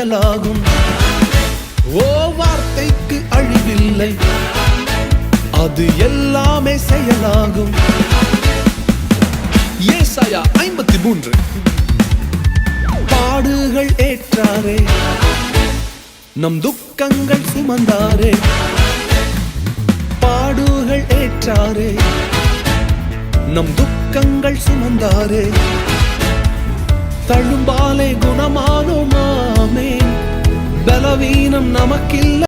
செயலாகும். ஓ வார்த்தைக்கு அழிவில்லை, அது எல்லாமே செயலாகும். ஏசாயா 53. பாடுகள் ஏற்றாரே, நம் துக்கங்கள் சுமந்தாரே. பாடுகள் ஏற்றாரே, நம் துக்கங்கள் சுமந்தாரே. தழும்பாலே குணமானோமாமே, பலவீனம் நமக்கில்லை.